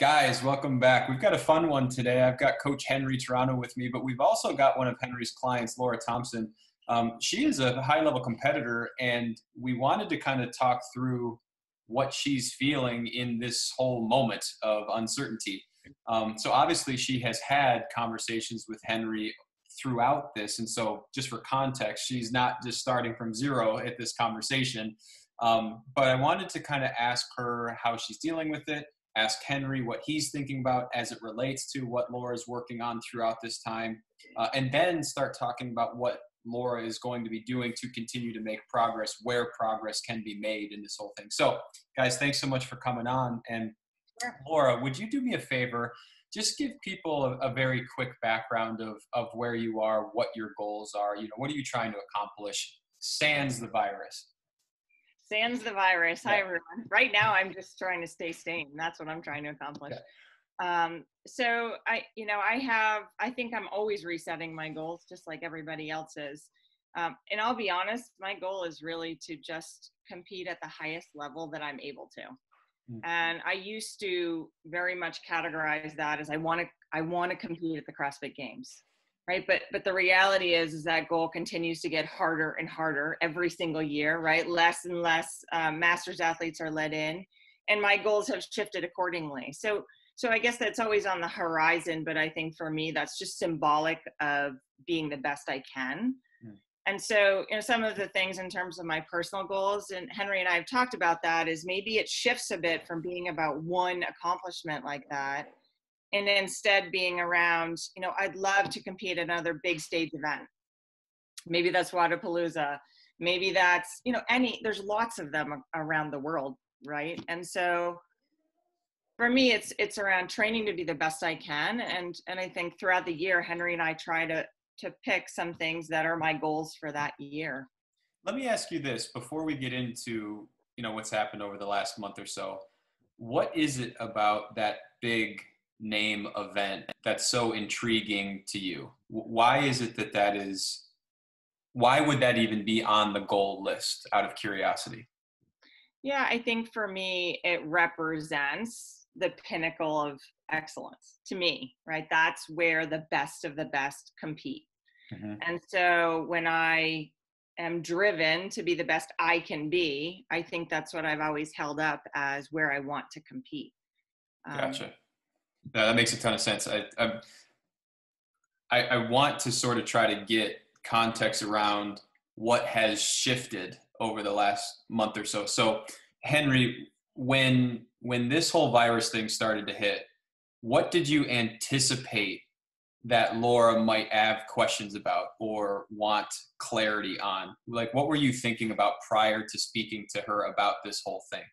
Guys, welcome back. We've got a fun one today. I've got Coach Henry Toraño with me, but we've also got one of Henry's clients, Laura Thompson. She is a high-level competitor, and we wanted to kind of talk through what she's feeling in this whole moment of uncertainty. So obviously she has had conversations with Henry throughout this, and so just for context, she's not just starting from zero at this conversation. But I wanted to kind of ask her how she's dealing with it, ask Henry what he's thinking about as it relates to what Laura's working on throughout this time, and then start talking about what Laura is going to be doing to continue to make progress, where progress can be made in this whole thing. So guys, thanks so much for coming on. And Laura, would you do me a favor? Just give people a very quick background of where you are, what your goals are, what are you trying to accomplish sans the virus? Sans the virus. Hi, everyone. Right now, I'm just trying to stay sane. That's what I'm trying to accomplish. So I think I'm always resetting my goals, just like everybody else is. And I'll be honest, my goal is really to just compete at the highest level that I'm able to. And I used to very much categorize that as I want to compete at the CrossFit Games. Right. But the reality is that goal continues to get harder and harder every single year, right? Less and less masters athletes are let in, and my goals have shifted accordingly. So I guess that's always on the horizon, but I think for me, that's just symbolic of being the best I can. And so, some of the things in terms of my personal goals, and Henry and I have talked about that, is maybe it shifts a bit from being about one accomplishment like that, and instead being around, I'd love to compete at another big stage event. Maybe that's Wadapalooza. Maybe that's, there's lots of them around the world, right? And so for me, it's around training to be the best I can. And I think throughout the year, Henry and I try to pick some things that are my goals for that year. Let me ask you this before we get into, what's happened over the last month or so. What is it about that big name event that's so intriguing to you? Why is it why would that even be on the goal list out of curiosity? Yeah, I think for me, it represents the pinnacle of excellence to me, right? That's where the best of the best compete. And so when I am driven to be the best I can be, I think that's what I've always held up as where I want to compete. Gotcha. No, that makes a ton of sense. I want to sort of try to get context around what has shifted over the last month or so. So, Henry, when this whole virus thing started to hit, what did you anticipate that Laura might have questions about or want clarity on? Like, what were you thinking about prior to speaking to her about this whole thing?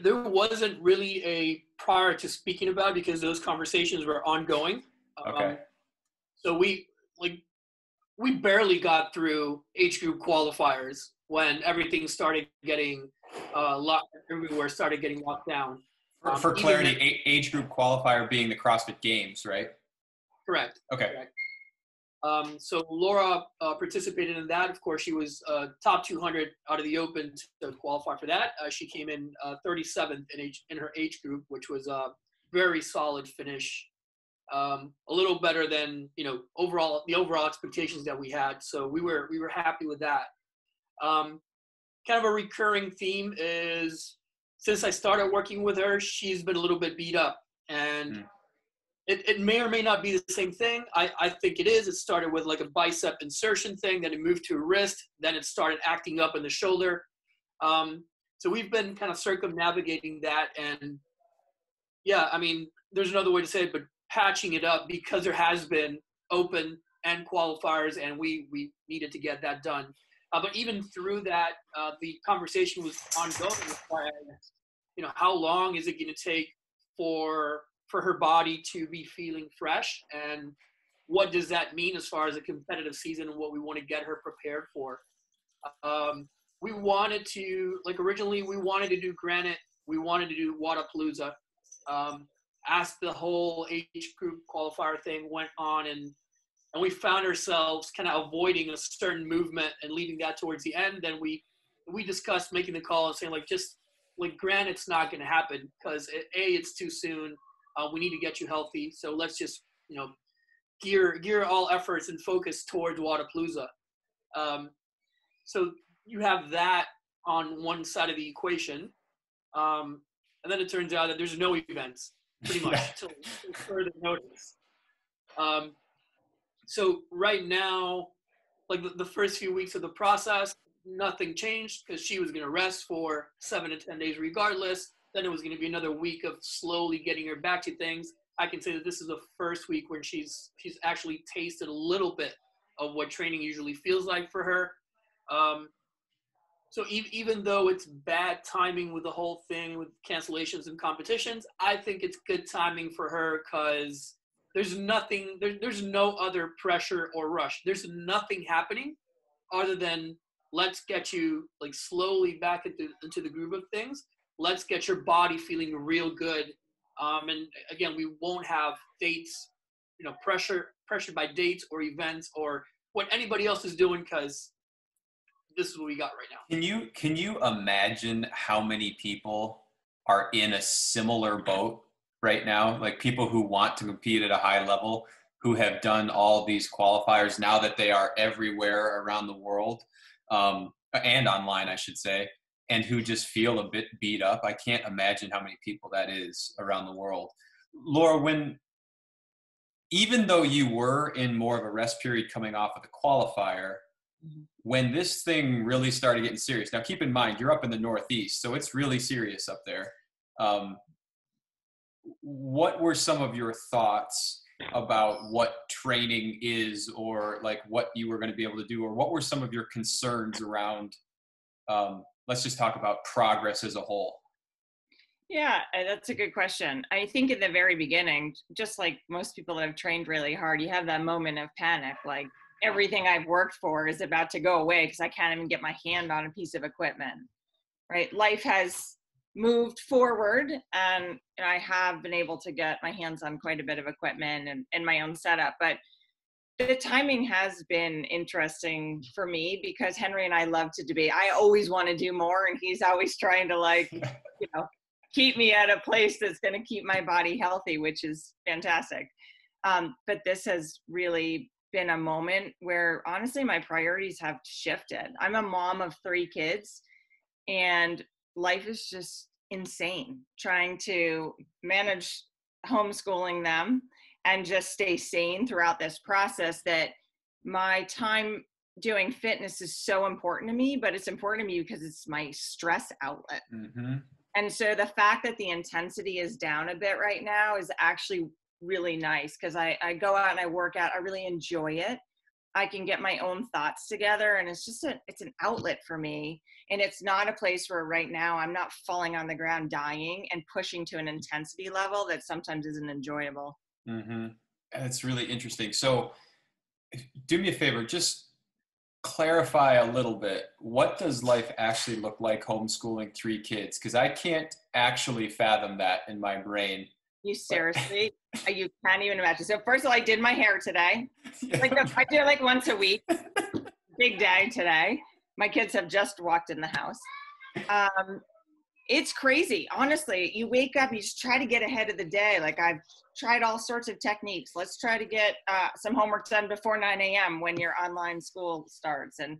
There wasn't really a prior to speaking about, because those conversations were ongoing. Okay. So we barely got through age group qualifiers when everything started getting everywhere started getting locked down. For clarity, age group qualifier being the CrossFit Games, right? Correct. Okay. Correct. So Laura participated in that. Of course, she was top 200 out of the open to qualify for that. She came in 37th in her age group, which was a very solid finish. A little better than the overall expectations that we had. So we were happy with that. Kind of a recurring theme is, since I started working with her, she's been a little bit beat up, and It may or may not be the same thing. I think it is. It started with like a bicep insertion thing, then it moved to a wrist, then it started acting up in the shoulder. So we've been kind of circumnavigating that, and yeah, I mean, there's another way to say it, but patching it up, because there has been open and qualifiers, and we needed to get that done. But even through that, the conversation was ongoing. How long is it going to take for her body to be feeling fresh, and what does that mean as far as a competitive season and what we want to get her prepared for? We wanted to, originally we wanted to do Granite, we wanted to do Wadapalooza. As the whole age group qualifier thing went on, and we found ourselves kind of avoiding a certain movement and leaving that towards the end, then we discussed making the call and saying, like, granted, it's not going to happen because it's too soon. We need to get you healthy. So let's just, gear all efforts and focus towards Wodapalooza. So you have that on one side of the equation. And then it turns out that there's no events pretty much until further notice. So right now, like the first few weeks of the process, nothing changed because she was going to rest for 7 to 10 days regardless. Then it was going to be another week of slowly getting her back to things. I can say that this is the first week when she's actually tasted a little bit of what training usually feels like for her. So even though it's bad timing with the whole thing with cancellations and competitions, I think it's good timing for her because there's no other pressure or rush. There's nothing happening other than let's get you like slowly back into the groove of things. Let's get your body feeling real good. And again, we won't have dates, pressured by dates or events or what anybody else is doing because this is what we got right now. Can you imagine how many people are in a similar boat right now? Like people who want to compete at a high level, who have done all these qualifiers now that they are everywhere around the world, and online, I should say, and who just feel a bit beat up. I can't imagine how many people that is around the world. Laura, even though you were in more of a rest period coming off of the qualifier, when this thing really started getting serious, now keep in mind, you're up in the Northeast, so it's really serious up there. What were some of your thoughts about what training is, or like what you were going to be able to do, or what were some of your concerns around, let's just talk about progress as a whole? Yeah, that's a good question. I think in the very beginning, just like most people that have trained really hard, you have that moment of panic, like everything I've worked for is about to go away because I can't even get my hand on a piece of equipment, right? Life has moved forward and I have been able to get my hands on quite a bit of equipment and my own setup. But the timing has been interesting for me because Henry and I love to debate. I always want to do more and he's always trying to keep me at a place that's going to keep my body healthy, which is fantastic. But this has really been a moment where honestly my priorities have shifted. I'm a mom of 3 kids and life is just insane trying to manage homeschooling them and just stay sane throughout this process, that my time doing fitness is so important to me, but it's important to me because it's my stress outlet. Mm-hmm. And so the fact that the intensity is down a bit right now is actually really nice because I go out and I work out. I really enjoy it. I can get my own thoughts together and it's an outlet for me. And it's not a place where right now I'm not falling on the ground dying and pushing to an intensity level that sometimes isn't enjoyable. Mm-hmm. That's really interesting. So do me a favor, just clarify a little bit. What does life actually look like homeschooling 3 kids? Because I can't actually fathom that in my brain. You seriously? You can't even imagine. So first of all, I did my hair today. I do it like once a week. Big day today. My kids have just walked in the house. It's crazy. Honestly, you wake up, you just try to get ahead of the day. Like I've tried all sorts of techniques. Let's try to get some homework done before 9 a.m. when your online school starts. And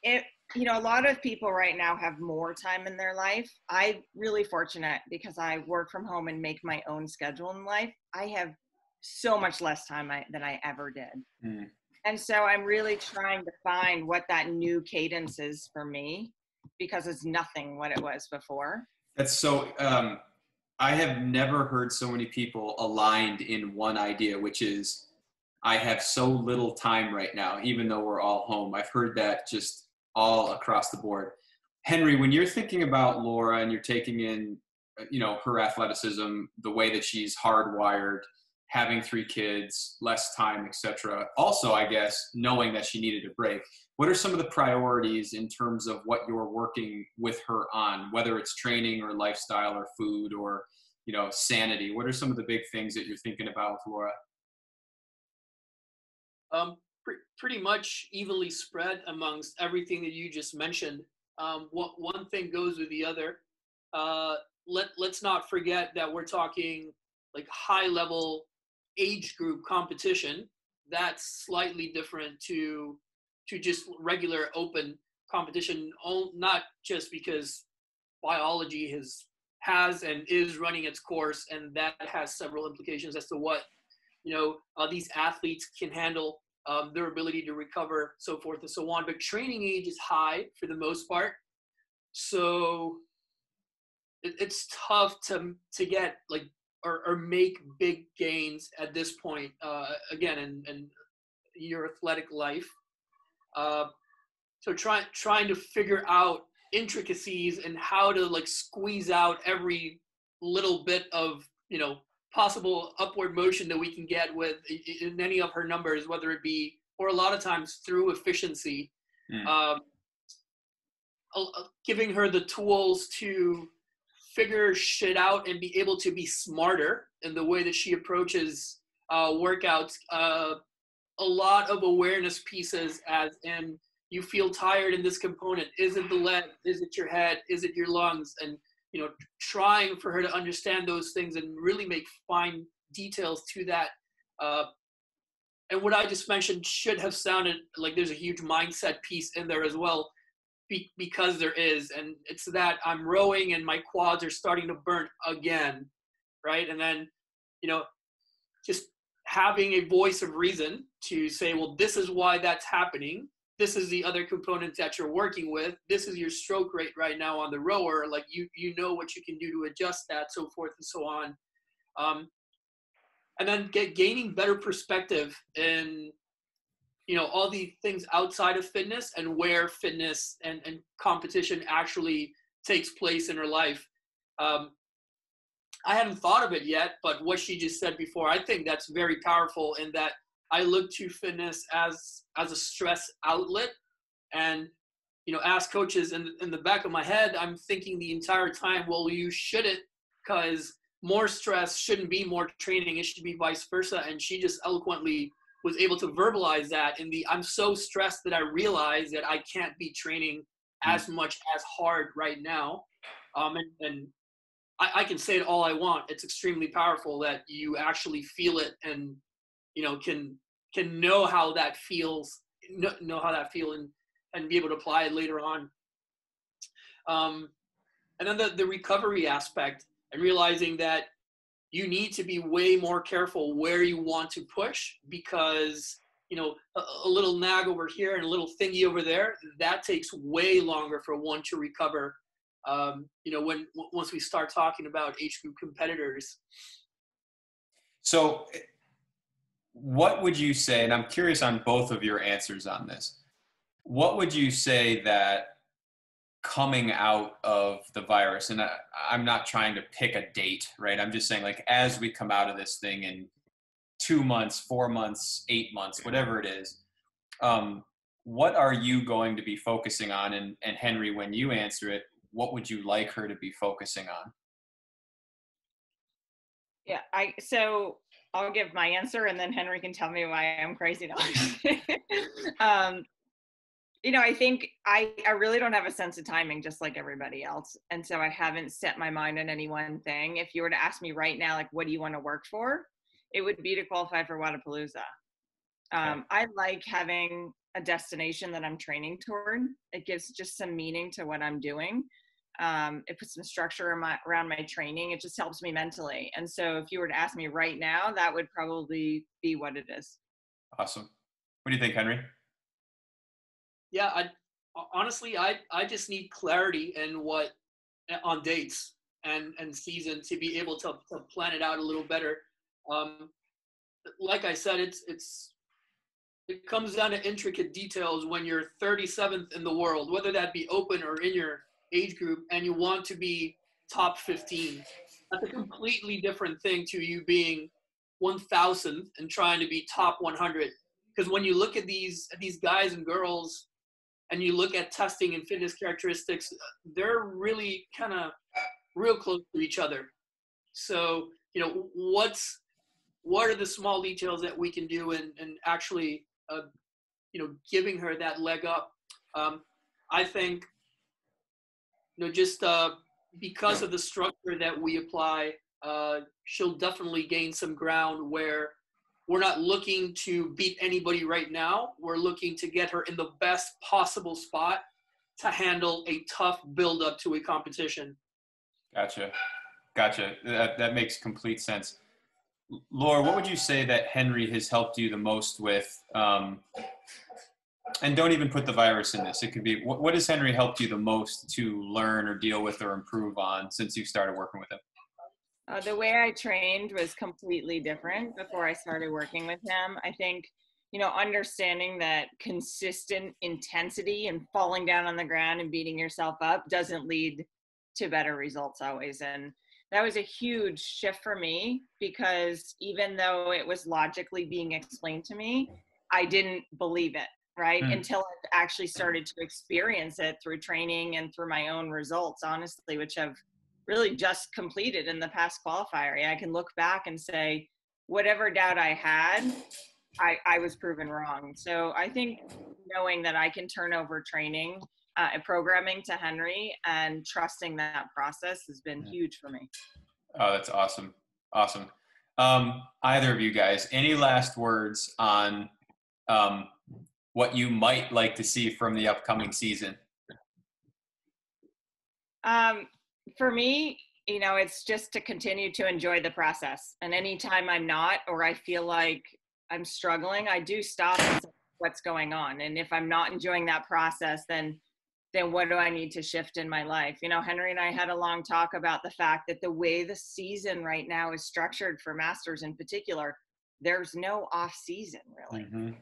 a lot of people right now have more time in their life. I'm really fortunate because I work from home and make my own schedule in life. I have so much less time than I ever did. Mm. And so I'm really trying to find what that new cadence is for me because it's nothing what it was before. That's so, I have never heard so many people aligned in one idea, which is I have so little time right now, even though we're all home. I've heard that just all across the board. Henry, when you're thinking about Laura and you're taking in, her athleticism, the way that she's hardwired, having 3 kids, less time, etc. Also, I guess, knowing that she needed a break. What are some of the priorities in terms of what you're working with her on, whether it's training or lifestyle or food or, sanity? What are some of the big things that you're thinking about with Laura? Pretty much evenly spread amongst everything that you just mentioned. one thing goes with the other. Let's not forget that we're talking like high level age group competition. That's slightly different to just regular open competition, not just because biology has and is running its course, and that has several implications as to what these athletes can handle, their ability to recover, so forth and so on. But training age is high for the most part, so it's tough to get like or make big gains at this point. Again, in your athletic life, so trying to figure out intricacies and how to like squeeze out every little bit of possible upward motion that we can get with in any of her numbers, whether it be, or a lot of times through efficiency, giving her the tools to figure shit out and be able to be smarter in the way that she approaches workouts. A lot of awareness pieces, as in, you feel tired in this component. Is it the leg? Is it your head? Is it your lungs? And trying for her to understand those things and really make fine details to that. And what I just mentioned should have sounded like there's a huge mindset piece in there as well, because there is. And it's that I'm rowing and my quads are starting to burn again, right? And then, just having a voice of reason to say, well, this is why that's happening. This is the other components that you're working with. This is your stroke rate right now on the rower. Like you know what you can do to adjust that, so forth and so on. And then gaining better perspective in, all the things outside of fitness and where fitness and competition actually takes place in her life. I hadn't thought of it yet, but what she just said before, I think that's very powerful, in that I look to fitness as a stress outlet. And, as coaches, in the back of my head, I'm thinking the entire time, well, you shouldn't, because more stress shouldn't be more training. It should be vice versa. And she just eloquently was able to verbalize that in the, I'm so stressed that I realize that I can't be training as much as hard right now. And I can say it all I want. It's extremely powerful that you actually feel it and, can know how that feels, know how that feels, and be able to apply it later on. And then the recovery aspect, and realizing that you need to be way more careful where you want to push, because, a little nag over here and a little thingy over there, that takes way longer for one to recover. Once we start talking about age group competitors. So what would you say, and I'm curious on both of your answers on this, what would you say that coming out of the virus, and I'm not trying to pick a date, right? I'm just saying, like, as we come out of this thing in 2 months, 4 months, 8 months, whatever it is, what are you going to be focusing on? And Henry, when you answer it, what would you like her to be focusing on? Yeah, so I'll give my answer, and then Henry can tell me why I'm crazy. I think I really don't have a sense of timing, just like everybody else. And so I haven't set my mind on any one thing. If you were to ask me right now, like, what do you want to work for? It would be to qualify for Wodapalooza. I like having a destination that I'm training toward. It gives just some meaning to what I'm doing. It puts some structure around my training. It just helps me mentally. And so if you were to ask me right now, that would probably be what it is. Awesome. What do you think, Henry? Yeah, honestly, I just need clarity on dates and season to be able to plan it out a little better. Like I said, it comes down to intricate details when you're 37th in the world, whether that be open or in your age group, and you want to be top 15. That's a completely different thing to you being 1,000th and trying to be top 100. Because when you look at these guys and girls, and you look at testing and fitness characteristics, they're really kind of real close to each other. So, what are the small details that we can do and actually, giving her that leg up? I think just because of the structure that we apply, she'll definitely gain some ground where we're not looking to beat anybody right now. We're looking to get her in the best possible spot to handle a tough build up to a competition. Gotcha. That makes complete sense. Laura, what would you say that Henry has helped you the most with? And don't even put the virus in this. It could be, what has Henry helped you the most to learn or deal with or improve on since you started working with him? The way I trained was completely different before I started working with him. I think, understanding that consistent intensity and falling down on the ground and beating yourself up doesn't lead to better results always. And that was a huge shift for me, because even though it was logically being explained to me, I didn't believe it, right? Until I actually started to experience it through training and through my own results, honestly, which have really just completed in the past qualifier. I can look back and say, whatever doubt I had, I was proven wrong. So I think knowing that I can turn over training and programming to Henry and trusting that process has been huge for me. Oh, that's awesome. Awesome. Either of you guys, any last words on what you might like to see from the upcoming season? For me, it's just to continue to enjoy the process. And anytime I'm not, or I feel like I'm struggling, I do stop and say, what's going on? And if I'm not enjoying that process, then what do I need to shift in my life? Henry and I had a long talk about the fact that the way the season right now is structured for masters in particular, there's no off season really,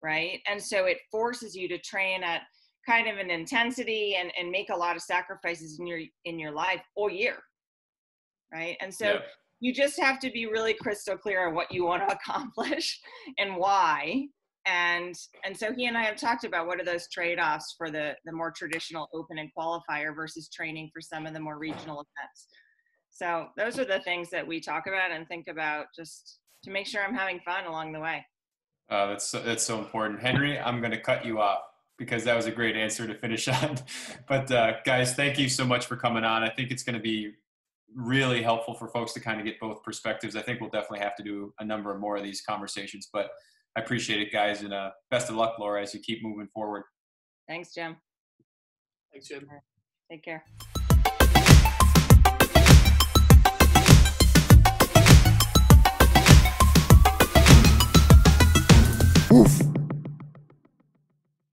right? And so it forces you to train at kind of an intensity and make a lot of sacrifices in your life all year, right? And so you just have to be really crystal clear on what you want to accomplish and why. And so he and I have talked about what are those trade-offs for the more traditional open and qualifier versus training for some of the more regional events. So those are the things that we talk about and think about, just to make sure I'm having fun along the way. That's so important. Henry, I'm going to cut you off because that was a great answer to finish on. But guys, thank you so much for coming on. I think it's going to be really helpful for folks to kind of get both perspectives. I think we'll definitely have to do a number of more of these conversations, but I appreciate it, guys, and best of luck, Laura, as you keep moving forward. Thanks, Jim. Thanks, Jim. Take care. Oof.